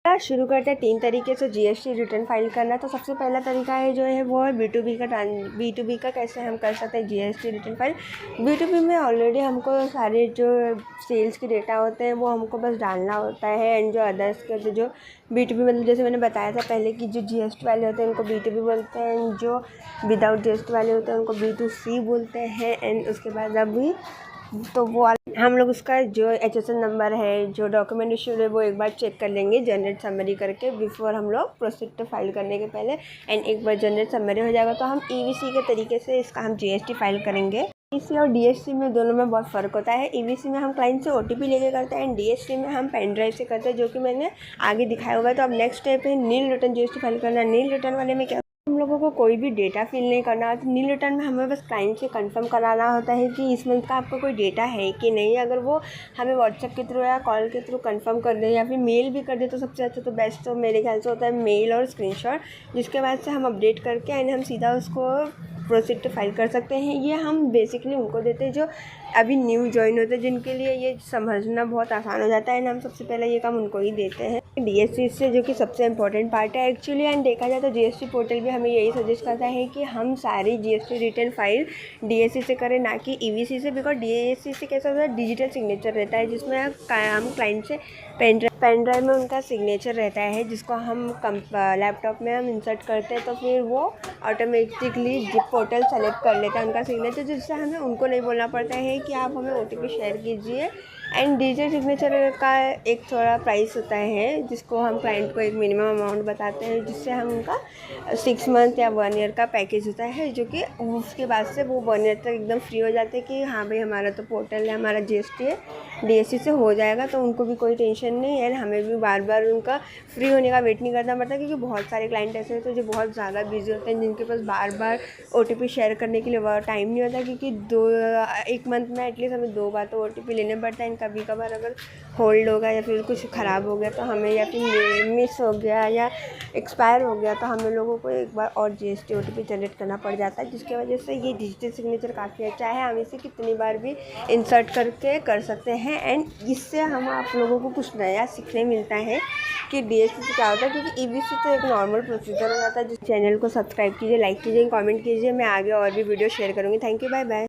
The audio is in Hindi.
शुरू करते हैं 3 तरीके से जीएसटी रिटर्न फाइल करना। तो सबसे पहला तरीका है जो है वो है बी टू बी का कैसे हम कर सकते हैं GST return file. B to B में ऑलरेडी हमको सारे जो सेल्स के डेटा होते हैं वो हमको बस डालना होता है। एंड जो अदर्स के तो जो बी2बी मतलब जैसे मैंने बताया था पहले कि जो जीएसटी वाले होते हैं उनको बी2बी बोलते हैं, एंड जो विदाउट जीएसटी वाले होते हैं उनको बी2सी बोलते हैं। एंड उसके बाद अभी तो वो हम लोग उसका जो HSN नंबर है, जो डॉक्यूमेंट इशू है, वो एक बार चेक कर लेंगे जनरेट समरी करके बिफोर हम लोग प्रोसीड टू फाइल करने के पहले। एंड एक बार जनरेट समरी हो जाएगा तो हम EVC के तरीके से इसका हम GST फाइल करेंगे। EVC और DST में दोनों में बहुत फ़र्क होता है। EVC में हम क्लाइंट से OTP लेके करते हैं एंड DST में हम पेन ड्राइव से करते हैं, जो कि मैंने आगे दिखाया होगा। तो अब नेक्स्ट स्टेप है नील रिटर्न GST फाइल करना। नील रिटर्न वाले में क्या हम लोगों को कोई भी डेटा फिल नहीं करना होता। नील रिटर्न में हमें बस क्लाइंट से कंफर्म कराना होता है कि इस मंथ का आपको कोई डेटा है कि नहीं। अगर वो हमें व्हाट्सएप के थ्रू या कॉल के थ्रू कंफर्म कर दे या फिर मेल भी कर दे तो सबसे अच्छा, तो बेस्ट तो मेरे ख्याल से होता है मेल और स्क्रीनशॉट, जिसके बाद से हम अपडेट करके एंड हम सीधा उसको प्रोसीड टू फाइल कर सकते हैं। ये हम बेसिकली उनको देते हैं जो अभी न्यू ज्वाइन होते हैं, जिनके लिए ये समझना बहुत आसान हो जाता है। एंड हम सबसे पहले ये काम उनको ही देते हैं DST से, जो कि सबसे इंपॉर्टेंट पार्ट है एक्चुअली। एंड देखा जाए तो GST पोर्टल भी हमें यही सजेस्ट करता है कि हम सारी GST रिटर्न फाइल DST से करें, ना कि EVC से। बिकॉज DST से कैसा होता है, डिजिटल सिग्नेचर रहता है, जिसमें हम क्लाइंट से पेन ड्राइव में उनका सिग्नेचर रहता है, जिसको हम लैपटॉप में हम इंसर्ट करते हैं, तो फिर वो ऑटोमेटिकली जिप पोर्टल सेलेक्ट कर लेता है उनका सिग्नेचर, जिससे हमें उनको नहीं बोलना पड़ता है कि आप हमें OTP शेयर कीजिए। एंड डिजिटल सिग्नेचर का एक थोड़ा प्राइस होता है, जिसको हम क्लाइंट को एक मिनिमम अमाउंट बताते हैं, जिससे हम उनका 6 मंथ या 1 ईयर का पैकेज होता है, जो कि उसके बाद से वो 1 ईयर तक एकदम फ्री हो जाते हैं कि हाँ भाई हमारा तो पोर्टल है, हमारा GST है, DST से हो जाएगा। तो उनको भी कोई टेंशन नहीं है, हमें भी बार बार उनका फ्री होने का वेट नहीं करना पड़ता, क्योंकि बहुत सारे क्लाइंट ऐसे होते हैं जो बहुत ज़्यादा बिजी होते हैं, जिनके पास बार बार OTP शेयर करने के लिए टाइम नहीं होता, क्योंकि 1 मंथ में एटलीस्ट हमें 2 बार तो OTP लेने पड़ता है। कभी कभार अगर होल्ड होगा या फिर कुछ ख़राब हो गया तो हमें, या फिर मिस हो गया या एक्सपायर हो गया तो हमें लोगों को एक बार और GST OTP जनरेट करना पड़ जाता है, जिसकी वजह से ये डिजिटल सिग्नेचर काफ़ी अच्छा है। हम इसे कितनी बार भी इंसर्ट करके कर सकते हैं। एंड इससे हम आप लोगों को कुछ नया सीखने मिलता है कि DST से क्या होता है, क्योंकि EVC तो एक नॉर्मल प्रोसीजर हो जाता है। जिस चैनल को सब्सक्राइब कीजिए, लाइक कीजिए, कमेंट कीजिए। मैं आगे और भी वीडियो शेयर करूँगी। Thank you, bye bye.